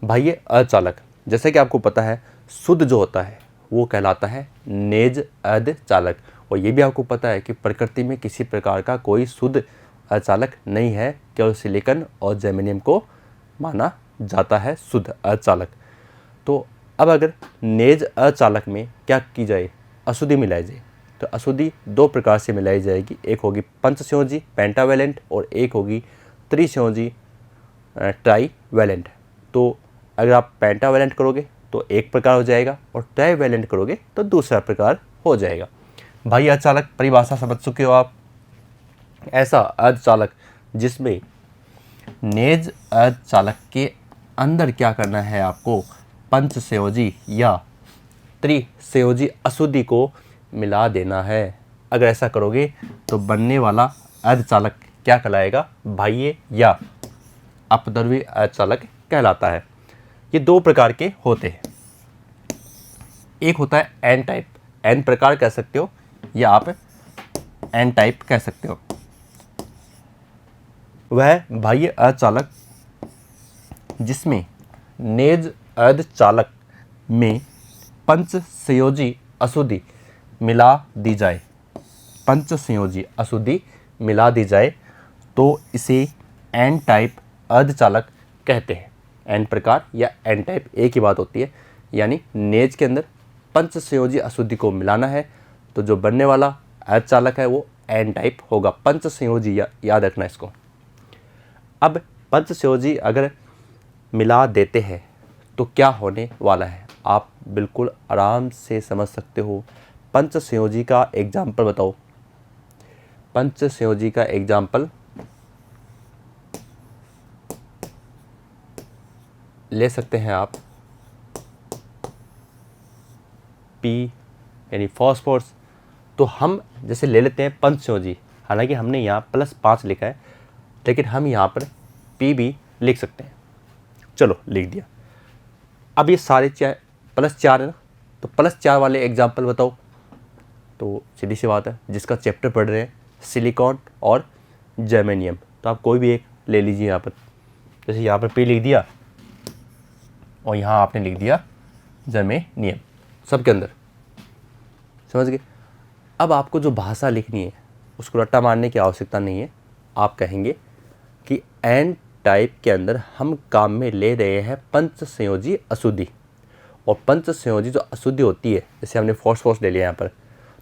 बाह्य अर्धचालक, जैसे कि आपको पता है शुद्ध जो होता है वो कहलाता है नेज अर्धचालक, और ये भी आपको पता है कि प्रकृति में किसी प्रकार का कोई शुद्ध अर्धचालक नहीं है, केवल सिलिकॉन और जर्मेनियम को माना जाता है शुद्ध अर्धचालक। तो अब अगर नेज अर्धचालक में क्या की जाए, अशुद्धि मिलाई जाए, तो अशुद्धि दो प्रकार से मिलाई जाएगी। एक होगी पंचसंयोजी पेंटावैलेंट और एक होगी त्रिसंयोजी ट्राईवैलेंट। तो अगर आप पेंटावैलेंट करोगे तो एक प्रकार हो जाएगा और ट्राईवैलेंट करोगे तो दूसरा प्रकार हो जाएगा। भाई अर्धचालक परिभाषा समझ चुके हो आप। ऐसा अर्धचालक जिसमें नेज अर्धचालक के अंदर क्या करना है, आपको पंचसंयोजी या त्रिसंयोजी अशुद्धि को मिला देना है। अगर ऐसा करोगे तो बनने वाला अर्धचालक क्या कहलाएगा, बाह्य या अपद्रव्य अर्धचालक कहलाता है। ये दो प्रकार के होते हैं। एक होता है एन टाइप, एन प्रकार कह सकते हो या आप एन टाइप कह सकते हो। वह बाह्य अर्धचालक जिसमें नेज अर्धचालक में पंचसंयोजी अशुद्धि मिला दी जाए, पंचसंयोजी अशुद्धि मिला दी जाए तो इसे एन टाइप अर्धचालक कहते हैं। एन प्रकार या एन टाइप एक ही बात होती है, यानी नेज के अंदर पंचसंयोजी अशुद्धि को मिलाना है तो जो बनने वाला अर्धचालक है वो एन टाइप होगा। पंचसंयोजी याद रखना इसको। अब पंचसंयोजी अगर मिला देते हैं तो क्या होने वाला है, आप बिल्कुल आराम से समझ सकते हो। पंचसंयोजी का एग्जाम्पल बताओ। पंचसंयोजी का एग्जाम्पल ले सकते हैं आप पी यानी फॉस्फोरस। तो हम जैसे ले लेते हैं पंचसंयोजी, हालांकि हमने यहाँ +5 लिखा है लेकिन हम यहाँ पर पी भी लिख सकते हैं। चलो लिख दिया। अब ये सारे +4 है ना, तो +4 वाले एग्जाम्पल बताओ। तो सीधी सी बात है, जिसका चैप्टर पढ़ रहे हैं सिलिकॉन और जर्मेनियम, तो आप कोई भी एक ले लीजिए। यहाँ पर जैसे यहाँ पर पी लिख दिया और यहाँ आपने लिख दिया जर्मेनियम, सबके अंदर। समझ गए। अब आपको जो भाषा लिखनी है उसको रट्टा मारने की आवश्यकता नहीं है। आप कहेंगे कि एन टाइप के अंदर हम काम में ले रहे हैं पंचसंयोजी अशुद्धि, और पंचसंयोजी जो अशुद्धि होती है, जैसे हमने फॉस्फोरस ले लिया यहाँ पर,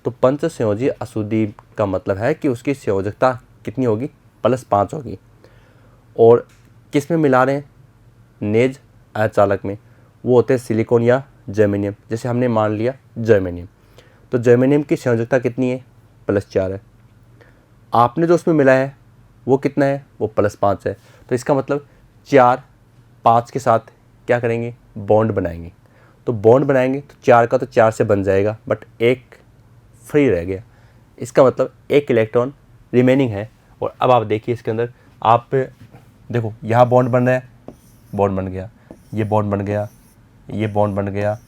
तो पंचसंयोजी अशुद्धि का मतलब है कि उसकी संयोजकता कितनी होगी, +5 होगी। और किस में मिला रहे हैं, नेज अर्धचालक में, वो होते हैं सिलिकॉन या जर्मेनियम। जैसे हमने मान लिया जर्मेनियम, तो जर्मेनियम की संयोजकता कितनी है, +4 है। आपने जो उसमें मिला है वो कितना है, वो +5 है। तो इसका मतलब 4 5 के साथ क्या करेंगे, बॉन्ड बनाएंगे। तो बॉन्ड बनाएंगे तो 4 का तो 4 से बन जाएगा, बट 1 फ्री रह गया। इसका मतलब 1 इलेक्ट्रॉन रिमेनिंग है। और अब आप देखिए इसके अंदर, आप देखो यहाँ बॉन्ड बन रहा है, बॉन्ड बन गया, ये बॉन्ड बन गया, ये बॉन्ड बन गया,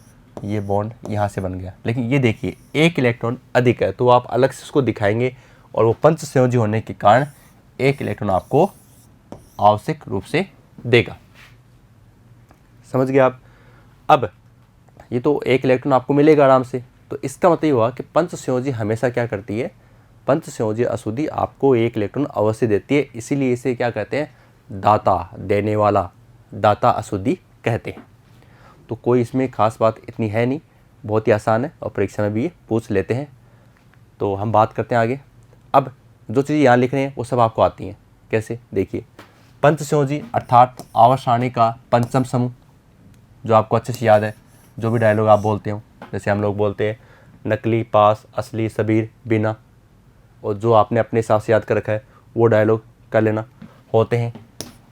ये बॉन्ड यहाँ से बन गया। लेकिन ये देखिए 1 इलेक्ट्रॉन अधिक है, तो आप अलग से उसको दिखाएंगे और वो पंचसंयोजी होने के कारण 1 इलेक्ट्रॉन आपको आवश्यक रूप से देगा। समझ गए आप। अब ये तो 1 इलेक्ट्रॉन आपको मिलेगा आराम से, तो इसका मतलब ये हुआ कि पंचसंयोजी हमेशा क्या करती है, पंचसंयोजी अशुद्धि आपको 1 इलेक्ट्रॉन अवश्य देती है। इसीलिए इसे क्या कहते हैं, दाता, देने वाला, दाता अशुद्धि कहते हैं। तो कोई इसमें खास बात इतनी है नहीं, बहुत ही आसान है और परीक्षा में भी ये पूछ लेते हैं। तो हम बात करते हैं आगे। अब जो चीज़ें यहाँ लिख रहे हैं वो सब आपको आती हैं। कैसे, देखिए पंचसंयोजी अर्थात आवर्त सारणी का पंचम समूह, जो आपको अच्छे से याद है, जो भी डायलॉग आप बोलते हो, जैसे हम लोग बोलते हैं नकली, पास, असली, सबीर, बिना, और जो आपने अपने हिसाब से याद कर रखा है वो डायलॉग कर लेना होते हैं।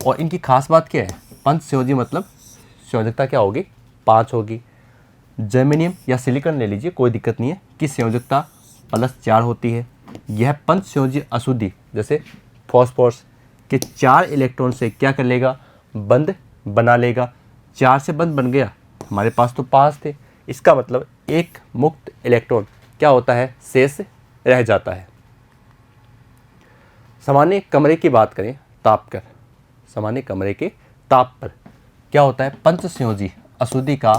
और इनकी खास बात क्या है, पंचसंयोजी मतलब संयोजकता क्या होगी, 5 होगी। जर्मेनियम या सिलिकॉन ले लीजिए, कोई दिक्कत नहीं है, कि संयोजकता +4 होती है। यह पंचसंयोजी अशुद्धि जैसे फॉस्फोरस के 4 इलेक्ट्रॉन से क्या कर लेगा, बंध बना लेगा। 4 से बंध बन गया, हमारे पास तो 5 थे, इसका मतलब एक मुक्त इलेक्ट्रॉन क्या होता है, शेष रह जाता है। सामान्य कमरे की बात करें ताप कर, सामान्य कमरे के ताप पर क्या होता है, पंच संयोजी अशुद्धि का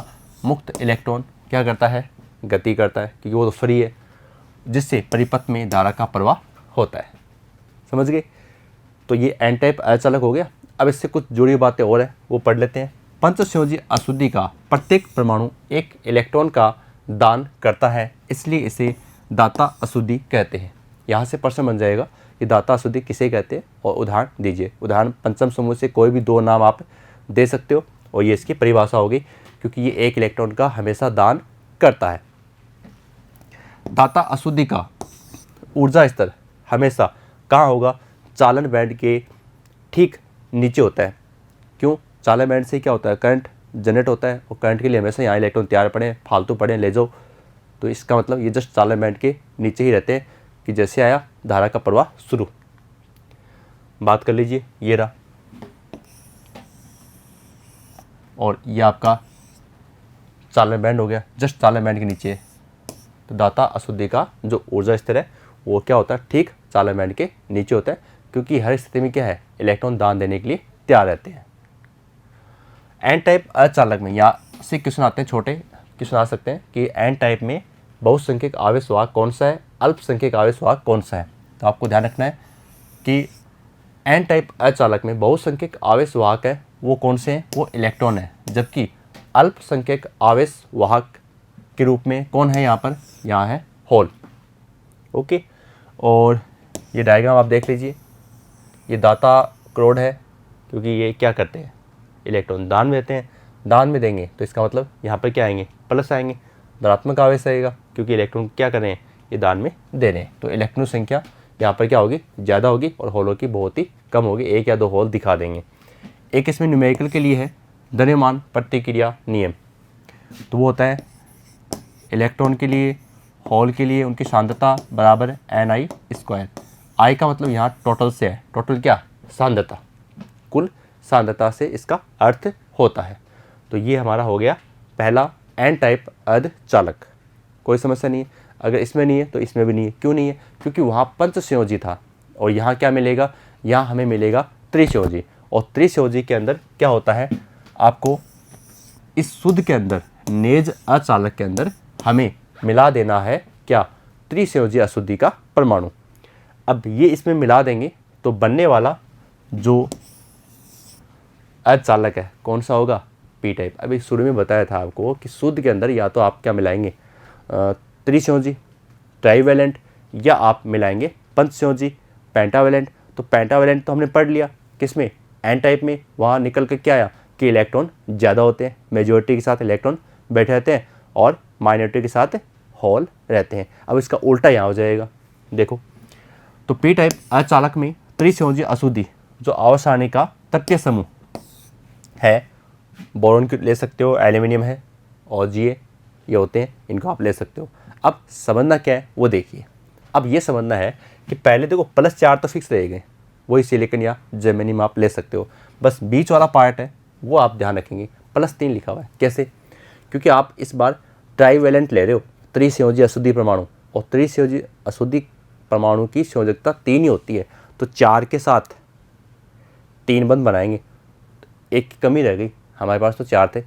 मुक्त इलेक्ट्रॉन क्या करता है, गति करता है, क्योंकि वो तो फ्री है, जिससे परिपथ में धारा का प्रवाह होता है। समझ गए। तो ये एन टाइप अर्धचालक हो गया। अब इससे कुछ जुड़ी बातें और है, वो पढ़ लेते हैं। पंच संयोजी अशुद्धि का प्रत्येक परमाणु एक इलेक्ट्रॉन का दान करता है, इसलिए इसे दाता अशुद्धि कहते हैं। यहाँ से प्रश्न बन जाएगा कि दाता अशुद्धि किसे कहते हैं, और उदाहरण दीजिए। उदाहरण पंचम समूह से कोई भी 2 नाम आप दे सकते हो, और ये इसकी परिभाषा होगी, क्योंकि ये एक इलेक्ट्रॉन का हमेशा दान करता है। दाता अशुद्धि का ऊर्जा स्तर हमेशा कहाँ होगा, चालन बैंड के ठीक नीचे होता है। क्यों, चालन बैंड से क्या होता है, करंट जनरेट होता है, और करंट के लिए हमेशा यहाँ इलेक्ट्रॉन तैयार पड़े, फालतू पड़े ले जाओ। तो इसका मतलब ये जस्ट चालन बैंड के नीचे ही रहते हैं, कि जैसे आया धारा का प्रवाह शुरू। बात कर लीजिए, ये रहा, और ये आपका चालन बैंड हो गया, जस्ट चालन बैंड के नीचे है। तो दाता अशुद्धि का जो ऊर्जा स्तर है वो क्या होता है, ठीक चालन बैंड के नीचे होता है, क्योंकि हर स्थिति में क्या है, इलेक्ट्रॉन दान देने के लिए तैयार रहते हैं। एन टाइप अर्धचालक में यहाँ से क्वेश्चन आते हैं, छोटे क्वेश्चन आ सकते हैं कि एन टाइप में बहुसंख्यक आवेश वाहक कौन सा है, अल्पसंख्यक आवेश वाहक कौन सा है। तो आपको ध्यान रखना है कि एन टाइप अर्धचालक में बहुसंख्यक आवेश वाहक है वो कौन से हैं, वो इलेक्ट्रॉन है, जबकि अल्पसंख्यक आवेश वाहक के रूप में कौन है यहाँ पर, यहाँ है होल। ओके, और ये डायग्राम आप देख लीजिए, ये दाता क्रोड है, क्योंकि ये क्या करते हैं, इलेक्ट्रॉन दान में देते हैं। दान में देंगे तो इसका मतलब यहाँ पर क्या आएंगे, प्लस आएंगे, धनात्मक आवेश आएगा, क्योंकि इलेक्ट्रॉन क्या कर रहे हैं, ये दान में दे रहे हैं। तो इलेक्ट्रॉन संख्या यहाँ पर क्या होगी, ज़्यादा होगी, और होलों की बहुत ही कम होगी, 1 या 2 होल दिखा देंगे। एक इसमें न्यूमेरिकल के लिए है द्रव्यमान प्रतिक्रिया नियम, तो वो होता है इलेक्ट्रॉन के लिए, होल के लिए उनकी सांद्रता बराबर Ni²। आई का मतलब यहाँ टोटल से है, टोटल क्या, सांद्रता, कुल सांद्रता से इसका अर्थ होता है। तो ये हमारा हो गया पहला एन टाइप अर्धचालक। कोई समस्या नहीं है, अगर इसमें नहीं है तो इसमें भी नहीं है। क्यों नहीं है, क्योंकि वहाँ पंच संयोजी था, और यहाँ क्या मिलेगा, यहाँ हमें मिलेगा त्रिसंयोजी। और त्रिसंयोजी के अंदर क्या होता है, आपको इस शुद्ध के अंदर, नेज अचालक के अंदर हमें मिला देना है क्या, त्रिसंयोजी अशुद्धि का परमाणु। अब ये इसमें मिला देंगे तो बनने वाला जो अर्धचालक है कौन सा होगा, पी टाइप। अभी शुरू में बताया था आपको कि शुद्ध के अंदर या तो आप क्या मिलाएंगे, त्रिसंयोजी ट्राइवेलेंट, या आप मिलाएंगे पंचसंयोजी पेंटावेलेंट। तो पेंटावेलेंट तो हमने पढ़ लिया किसमें, एन टाइप में। वहाँ निकल के क्या आया कि इलेक्ट्रॉन ज़्यादा होते हैं, मेजॉरिटी के साथ इलेक्ट्रॉन बैठे रहते हैं, और माइनॉरिटी के साथ होल रहते हैं। अब इसका उल्टा यहाँ हो जाएगा, देखो। तो पी टाइप अर्धचालक में त्रिसंयोजी अशुद्धि जो आवर्त सारणी का तृतीय समूह है, बोरॉन की ले सकते हो, एल्यूमिनियम है, और ये होते हैं, इनको आप ले सकते हो। अब समझना क्या है वो देखिए। अब ये समझना है कि पहले देखो +4 तो फिक्स रहेंगे, वही सिलिकॉन या जर्मेनियम आप ले सकते हो, बस बीच वाला पार्ट है वो आप ध्यान रखेंगे, +3 लिखा हुआ है। कैसे, क्योंकि आप इस बार ट्राइवेलेंट ले रहे हो, त्रिसंयोजी अशुद्धि परमाणु, और त्रिसंयोजी अशुद्धि परमाणु की संयोजकता 3 ही होती है, तो 4 के साथ 3 बंध बनाएंगे। एक की कमी रह गई, हमारे पास तो 4 थे,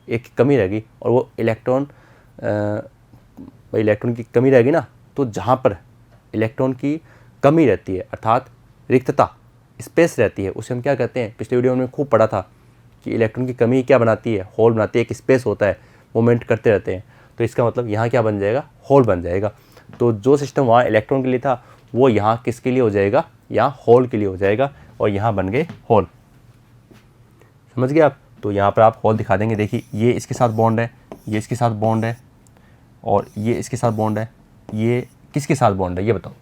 एक की कमी रह गई, और वो इलेक्ट्रॉन की कमी रहेगी ना, तो जहाँ पर इलेक्ट्रॉन की कमी रहती है, अर्थात रिक्तता, स्पेस रहती है, उसे हम क्या कहते हैं, पिछले वीडियो में खूब पढ़ा था कि इलेक्ट्रॉन की कमी क्या बनाती है, होल बनाती है, एक स्पेस होता है, मूवमेंट करते रहते हैं। तो इसका मतलब यहाँ क्या बन जाएगा, होल बन जाएगा। तो जो सिस्टम वहाँ इलेक्ट्रॉन के लिए था वो यहाँ किसके लिए हो जाएगा, यहाँ होल के लिए हो जाएगा, और यहाँ बन गए होल। समझ गए आप। तो यहाँ पर आप होल दिखा देंगे, देखिए ये इसके साथ बॉन्ड है, ये इसके साथ बॉन्ड है, और ये इसके साथ बॉन्ड है, ये किसके साथ बॉन्ड है ये बताओ,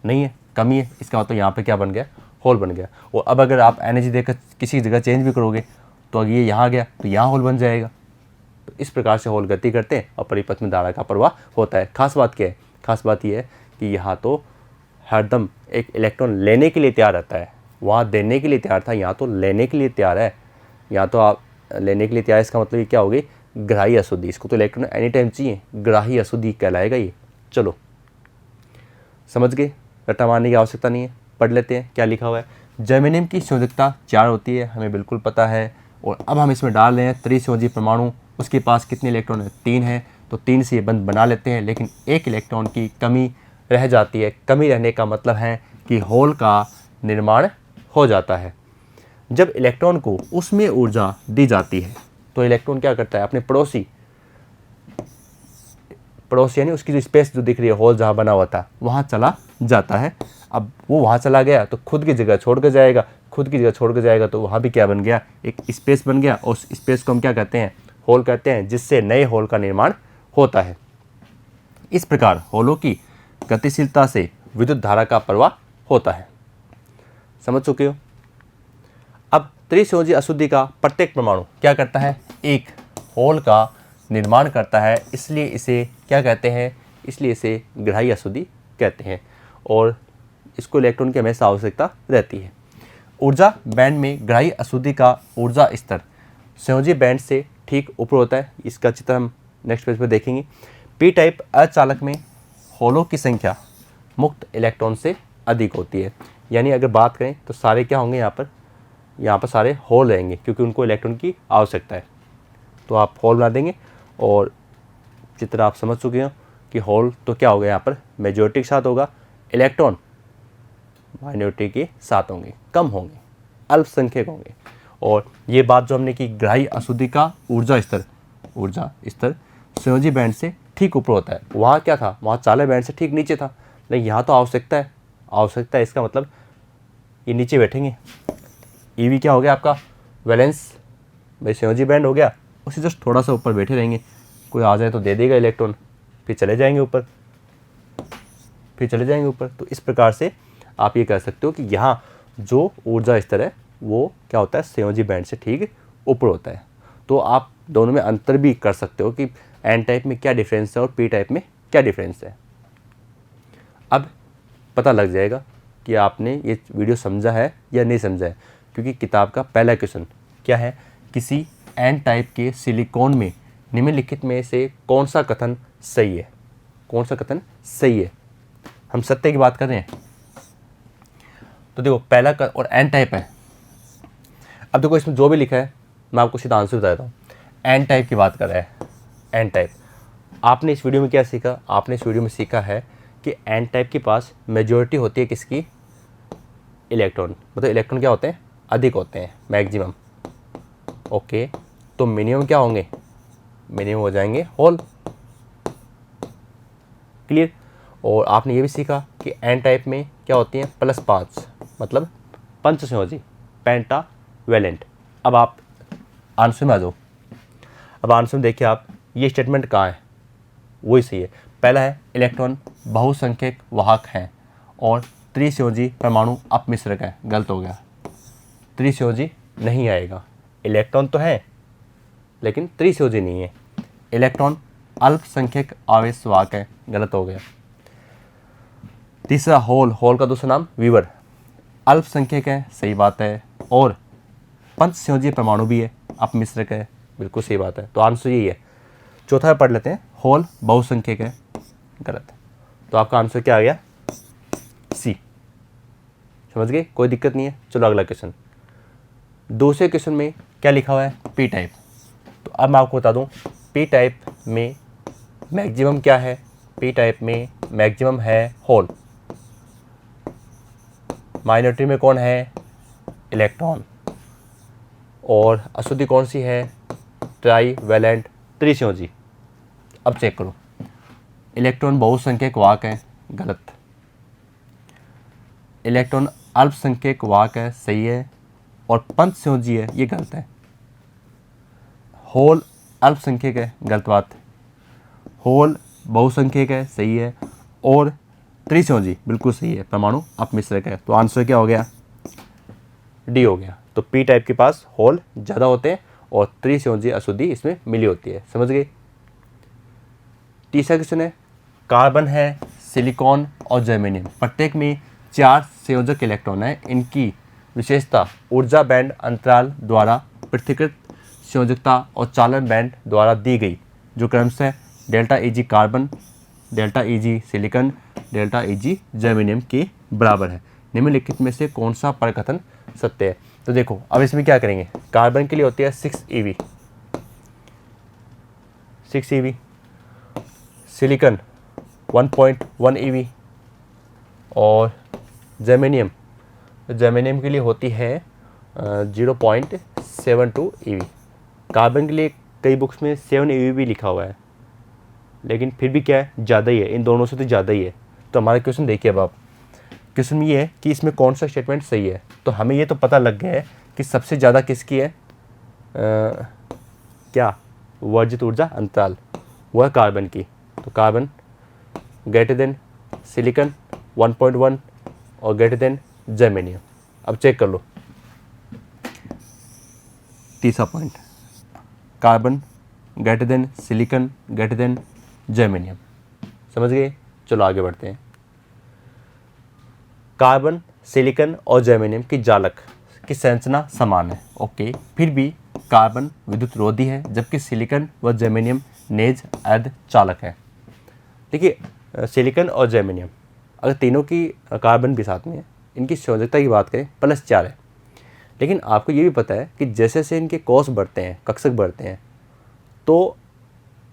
नहीं है, कमी है, इसका मतलब यहाँ पे क्या बन गया, होल बन गया। और अब अगर आप एनर्जी देकर किसी जगह चेंज भी करोगे तो अगर ये यहाँ गया तो यहाँ होल बन जाएगा। तो इस प्रकार से होल गति करते हैं और परिपथ में धारा का प्रवाह होता है। खास बात क्या है, खास बात ये है कि यहाँ तो हरदम एक इलेक्ट्रॉन लेने के लिए तैयार रहता है, वहाँ देने के लिए तैयार था, यहाँ तो लेने के लिए तैयार है। यहाँ तो आप लेने के लिए तैयार, इसका मतलब ये क्या होगी, ग्राही अशुद्धि। इसको तो इलेक्ट्रॉन एनी टाइम चाहिए, ग्राही अशुद्धि कहलाएगा ये। चलो समझ गए, रट्टा मारने की आवश्यकता नहीं है, पढ़ लेते हैं क्या लिखा हुआ है। जर्मेनियम की संयोजकता 4 होती है, हमें बिल्कुल पता है, और अब हम इसमें डाल रहे हैं त्रिसंयोजी परमाणु। उसके पास कितने इलेक्ट्रॉन है? 3 है। तो 3 से ये बंद बना लेते हैं, लेकिन एक इलेक्ट्रॉन की कमी रह जाती है। कमी रहने का मतलब है कि होल का निर्माण हो जाता है। जब इलेक्ट्रॉन को उसमें ऊर्जा दी जाती है तो इलेक्ट्रॉन क्या करता है? अपने पड़ोसी यानी उसकी जो स्पेस जो दिख रही है, होल जहाँ बना हुआ था, वहाँ चला जाता है। अब वो वहाँ चला गया तो खुद की जगह छोड़ कर जाएगा। खुद की जगह छोड़ कर जाएगा तो वहाँ भी क्या बन गया? एक स्पेस बन गया। और उस स्पेस को हम क्या कहते हैं? होल कहते हैं, जिससे नए होल का निर्माण होता है। इस प्रकार होलों की गतिशीलता से विद्युत धारा का प्रवाह होता है। समझ चुके हो? अब त्रिसंयोजी अशुद्धि का प्रत्येक परमाणु क्या करता है? एक होल का निर्माण करता है, इसलिए इसे क्या कहते हैं? इसलिए इसे ग्राही अशुद्धि कहते हैं। और इसको इलेक्ट्रॉन की हमेशा आवश्यकता रहती है। ऊर्जा बैंड में ग्राही अशुद्धि का ऊर्जा स्तर संयोजी बैंड से ठीक ऊपर होता है। इसका चित्र हम नेक्स्ट पेज पर देखेंगे। पी टाइप अर्धचालक में होलों की संख्या मुक्त इलेक्ट्रॉन से अधिक होती है। यानी अगर बात करें तो सारे क्या होंगे? यहाँ पर सारे होल रहेंगे, क्योंकि उनको इलेक्ट्रॉन की आवश्यकता है। तो आप होल बना देंगे और चित्र आप समझ चुके हो कि होल तो क्या होगा? यहाँ पर मेजॉरिटी के साथ होगा, इलेक्ट्रॉन माइनॉरिटी के साथ होंगे, कम होंगे, अल्पसंख्यक होंगे। और ये बात जो हमने की ग्राही अशुद्धि का ऊर्जा स्तर संयोजी बैंड से ठीक ऊपर होता है। वहाँ क्या था? वहाँ चालक बैंड से ठीक नीचे था। लेकिन यहाँ तो आवश्यकता है। इसका मतलब ये नीचे बैठेंगे। ईवी क्या हो गया आपका? वैलेंस भाई संयोजी बैंड हो गया, उसे जस्ट थोड़ा सा ऊपर बैठे रहेंगे। कोई आ जाए तो दे देगा इलेक्ट्रॉन, फिर चले जाएंगे ऊपर। तो इस प्रकार से आप ये कह सकते हो कि यहाँ जो ऊर्जा स्तर है वो क्या होता है? संयोजी बैंड से ठीक ऊपर होता है। तो आप दोनों में अंतर भी कर सकते हो कि एन टाइप में क्या डिफरेंस है और पी टाइप में क्या डिफरेंस है। अब पता लग जाएगा कि आपने ये वीडियो समझा है या नहीं समझा है, क्योंकि किताब का पहला क्वेश्चन क्या है? किसी एन टाइप के सिलिकॉन में निम्नलिखित में से कौन सा कथन सही है? हम सत्य की बात कर रहे हैं। तो देखो पहला और एन टाइप है। अब देखो इसमें जो भी लिखा है मैं आपको सीधा आंसर बता देता हूँ। एन टाइप की बात कर रहा है। एन टाइप आपने इस वीडियो में क्या सीखा? आपने इस वीडियो में सीखा है कि एन टाइप के पास मेजॉरिटी होती है किसकी? इलेक्ट्रॉन। मतलब इलेक्ट्रॉन क्या होते हैं? अधिक होते हैं, मैक्सिमम। ओके, तो मिनिमम क्या होंगे? मिनिमम हो जाएंगे होल। क्लियर? और आपने ये भी सीखा कि एन टाइप में क्या होती हैं? +5, मतलब पंचसंयोजी, पेंटावैलेंट। अब आप आंसर में आ जाओ। अब आंसर में देखिए आप, ये स्टेटमेंट कहाँ है? वही सही है। पहला है इलेक्ट्रॉन बहुसंख्यक वाहक हैं और त्रिसंयोजी परमाणु अपमिश्रक है। गलत हो गया, त्रिसंयोजी नहीं आएगा। इलेक्ट्रॉन तो है लेकिन त्रिसंयोजी नहीं है। इलेक्ट्रॉन अल्पसंख्यक आवेश वाहक है। गलत हो गया। तीसरा होल का दूसरा नाम वीवर, अल्पसंख्यक है। सही बात है। और पंचसंयोजी परमाणु भी है, अपमिश्रक है। बिल्कुल सही बात है। तो आंसर यही है। चौथा पढ़ लेते हैं, होल बहुसंख्यक है। गलत। तो आपका आंसर क्या आ गया? सी। समझ गए? कोई दिक्कत नहीं है। चलो अगला क्वेश्चन। दूसरे क्वेश्चन में क्या लिखा हुआ है? P type. तो अब मैं आपको बता दूं, पी टाइप में मैक्सिमम क्या है? पी टाइप में मैक्सिमम है होल। माइनॉरिटी में कौन है? इलेक्ट्रॉन। और अशुद्धि कौन सी है? ट्राईवैलेंट, त्रिसंयोजी। अब चेक करो, इलेक्ट्रॉन बहुसंख्यक वाहक है। गलत। इलेक्ट्रॉन अल्पसंख्यक वाहक है। सही है। और पंचसंयोजी है, ये गलत है। होल अल्पसंख्यक है। गलत बात। होल बहुसंख्यक है। सही है। और त्रिसंयोजी बिल्कुल सही है। परमाणु अपमिश्रक है। तो आंसर क्या हो गया? डी हो गया। तो पी टाइप के पास होल ज़्यादा होते हैं और त्रिसंयोजी अशुद्धि इसमें मिली होती है। समझ गए? तीसरा क्वेश्चन है, कार्बन है, सिलिकॉन और जर्मेनियम, प्रत्येक में 4 संयोजक इलेक्ट्रॉन है। इनकी विशेषता ऊर्जा बैंड अंतराल द्वारा पृथक्कृत संयोजकता और चालन बैंड द्वारा दी गई, जो क्रमशः delta Eg carbon, delta Eg silicon, delta Eg germanium के बराबर है। निम्नलिखित में से कौन सा प्रकथन सत्य है? तो देखो अब इसमें क्या करेंगे, कार्बन के लिए होती है 6 EV, 6 EV, सिलिकॉन 1.1 EV और जेमेनियम के लिए होती है 0.72 EV। कार्बन के लिए कई बुक्स में 7 EV भी लिखा हुआ है, लेकिन फिर भी क्या है, ज़्यादा ही है, इन दोनों से तो ज़्यादा ही है। तो हमारा क्वेश्चन देखिए, अब आप क्वेश्चन ये है कि इसमें कौन सा स्टेटमेंट सही है। तो हमें ये तो पता लग गया है कि सबसे ज़्यादा किसकी है, क्या वर्जित ऊर्जा अंतराल, वो है कार्बन की। तो कार्बन ग्रेटर देन सिलिकॉन 1.1 और ग्रेटर देन जर्मेनियम। अब चेक कर लो तीसरा point, carbon greater than silicon greater than germanium. समझ गए? चलो आगे बढ़ते हैं। कार्बन, सिलिकॉन और जर्मेनियम की जालक की संरचना समान है, ओके, फिर भी कार्बन विद्युत रोधी है जबकि सिलिकॉन व जर्मेनियम नेज अर्ध चालक है। देखिए सिलिकॉन और जर्मेनियम अगर तीनों की कार्बन भी साथ में है, इनकी संयोजकता की बात करें +4 है। लेकिन आपको ये भी पता है कि जैसे जैसे इनके कोष बढ़ते हैं, कक्षक बढ़ते हैं, तो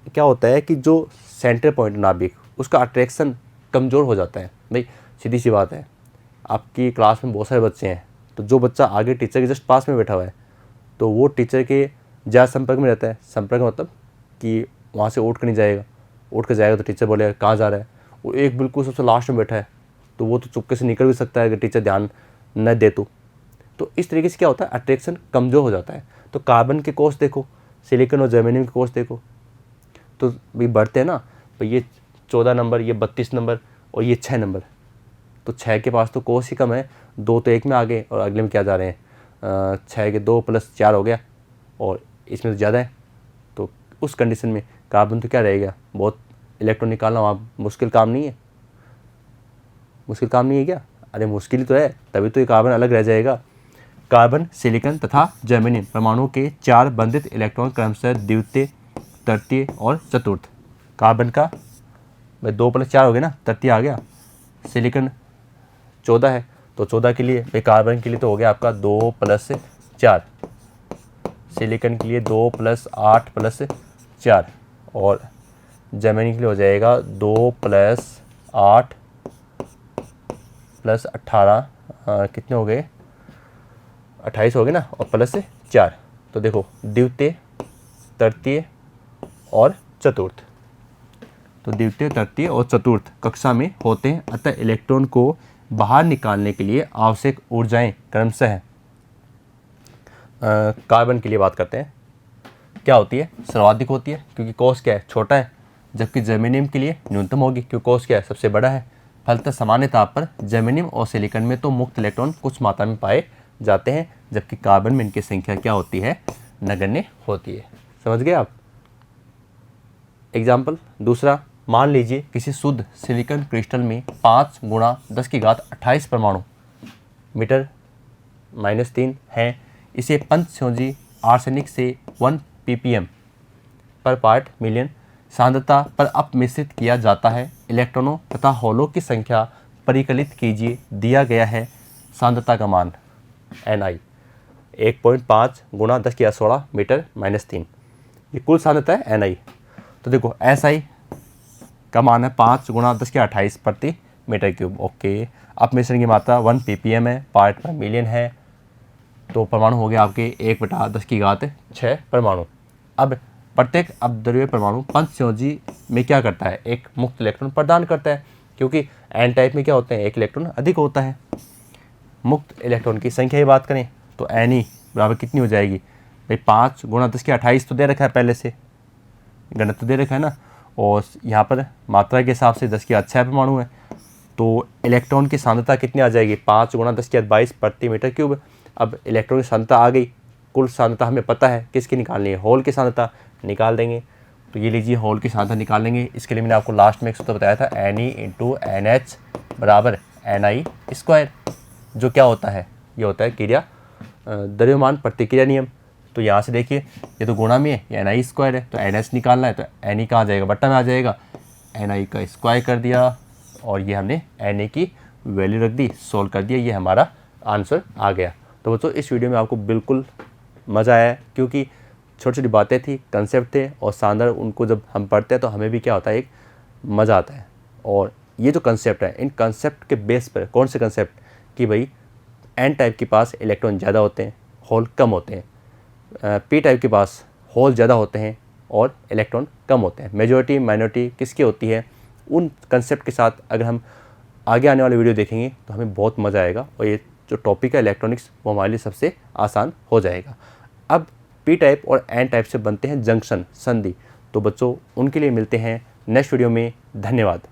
क्या होता है कि जो सेंटर पॉइंट नाभिक उसका अट्रैक्शन कमज़ोर हो जाता है। भाई सीधी सी बात है, आपकी क्लास में बहुत सारे बच्चे हैं, तो जो बच्चा आगे टीचर के जस्ट पास में बैठा हुआ है तो वो टीचर के ज़्यादा संपर्क में रहता है। संपर्क मतलब कि वहाँ से उठ कर नहीं जाएगा, उठ कर जाएगा तो टीचर बोलेगा कहाँ जा रहा है। वो एक बिल्कुल सबसे लास्ट में बैठा है तो वो तो चुपके से निकल भी सकता है अगर टीचर ध्यान न दे तो इस तरीके से क्या होता है, अट्रैक्शन कमज़ोर हो जाता है। तो कार्बन के कोष देखो, सिलिकॉन और जर्मेनियम के कोष देखो, तो भी बढ़ते हैं ना। तो ये 14 नंबर, ये 32 नंबर और ये 6 नंबर, तो 6 के पास तो कोष ही कम है, 2 तो एक में आ गए और अगले में क्या जा रहे हैं, 6 के 2 + 4 हो गया और इसमें तो ज़्यादा है। तो उस कंडीशन में कार्बन तो क्या रहेगा, बहुत इलेक्ट्रॉन निकालना वहाँ मुश्किल काम नहीं है। मुश्किल काम नहीं है क्या? अरे मुश्किल ही तो है, तभी तो ये कार्बन अलग रह जाएगा। कार्बन, सिलिकॉन तथा जर्मेनियम परमाणु के 4 बंधित इलेक्ट्रॉन क्रमशः द्वितीय, तृतीय और चतुर्थ। कार्बन का 2 + 4 हो गया ना, तृतीय आ गया। सिलिकॉन 14 है तो 14 के लिए, भाई कार्बन के लिए तो हो गया आपका 2 + 4, सिलिकॉन के लिए 2 + 8 + 4 और जर्मेनियम के लिए हो जाएगा 2 + 8 + 18, कितने हो गए, 28 हो गए ना, और +4। तो देखो द्वितीय, तृतीय और चतुर्थ, तो द्वितीय, तृतीय और चतुर्थ कक्षा में होते हैं। अतः इलेक्ट्रॉन को बाहर निकालने के लिए आवश्यक ऊर्जाएं क्रमशः कार्बन के लिए बात करते हैं, क्या होती है, सर्वाधिक होती है क्योंकि कोष क्या है, छोटा है, जबकि जर्मेनियम के लिए न्यूनतम होगी क्योंकि कोष क्या है, सबसे बड़ा है। फलतः सामान्य तौर पर जर्मेनियम और सिलिकॉन में तो मुक्त इलेक्ट्रॉन कुछ मात्रा में पाए जाते हैं, जबकि कार्बन में इनकी संख्या क्या होती है, नगण्य होती है। समझ गए आप? एग्जाम्पल दूसरा, मान लीजिए किसी शुद्ध सिलिकॉन क्रिस्टल में 5 × 10⁻28 परमाणु मीटर -3 हैं। इसे पंचसंयोजी आर्सेनिक से 1 ppm पर पार्ट मिलियन सांद्रता पर अपमिश्रित किया जाता है। इलेक्ट्रॉनों तथा होलों की संख्या परिकलित कीजिए। दिया गया है सांद्रता का मान Ni 1.5 × 10⁻16 मीटर -3, ये कुल सांद्रता है Ni। तो देखो Si का मान है 5 × 10⁻28 प्रति मीटर क्यूब, ओके। अपमिश्रण की मात्रा 1 ppm है, पार्ट पर मिलियन है, तो परमाणु हो गया आपके 1/10⁶ परमाणु। अब प्रत्येक अपद्रव्य परमाणु पंचसंयोजी में क्या करता है, एक मुक्त इलेक्ट्रॉन प्रदान करता है, क्योंकि एन टाइप में क्या होते हैं, एक इलेक्ट्रॉन अधिक होता है। मुक्त इलेक्ट्रॉन की संख्या की बात करें तो Ni बराबर कितनी हो जाएगी, भाई 5 × 10⁻28 तो दे रखा है, पहले से गणित तो दे रखा है ना, और यहाँ पर मात्रा के हिसाब से 10⁻6 परमाणु है, तो इलेक्ट्रॉन की सांद्रता कितनी आ जाएगी, 5 × 10⁻22 प्रति मीटर क्यूब। अब इलेक्ट्रॉन की सांद्रता आ गई, कुल सांद्रता हमें पता है किसकी निकालनी है, होल की सांद्रता निकाल देंगे। तो ये लीजिए होल की सांद्रता निकाल लेंगे। इसके लिए मैंने आपको लास्ट में एक सूत्र बताया था, Ne × NH बराबर Ni², जो क्या होता है, ये होता है क्रिया द्रव्यमान प्रतिक्रिया नियम। तो यहाँ से देखिए ये तो गुणा में है, ये Ni² है, तो NH निकालना है तो Ne कहाँ जाएगा, बट्टा में आ जाएगा, Ni का स्क्वायर कर दिया और ये हमने Na की वैल्यू रख दी, सोल्व कर दिया, ये हमारा आंसर आ गया। तो बच्चों इस वीडियो में आपको बिल्कुल मज़ा आया, क्योंकि छोटी छोटी बातें थी, कंसेप्ट थे, और शानदार उनको जब हम पढ़ते हैं तो हमें भी क्या होता है, एक मज़ा आता है। और ये जो कंसेप्ट है, इन कंसेप्ट के बेस पर कौन से कंसेप्ट कि भाई एन टाइप के पास इलेक्ट्रॉन ज़्यादा होते हैं, होल कम होते हैं, पी टाइप के पास होल ज़्यादा होते हैं और इलेक्ट्रॉन कम होते हैं। मेजॉरिटी माइनॉरिटी किसकी होती है, उन कंसेप्ट के साथ अगर हम आगे आने वाले वीडियो देखेंगे तो हमें बहुत मज़ा आएगा, और ये जो टॉपिक है इलेक्ट्रॉनिक्स वो हमारे लिए सबसे आसान हो जाएगा। अब पी टाइप और एन टाइप से बनते हैं जंक्शन, संधि। तो बच्चों उनके लिए मिलते हैं नेक्स्ट वीडियो में। धन्यवाद।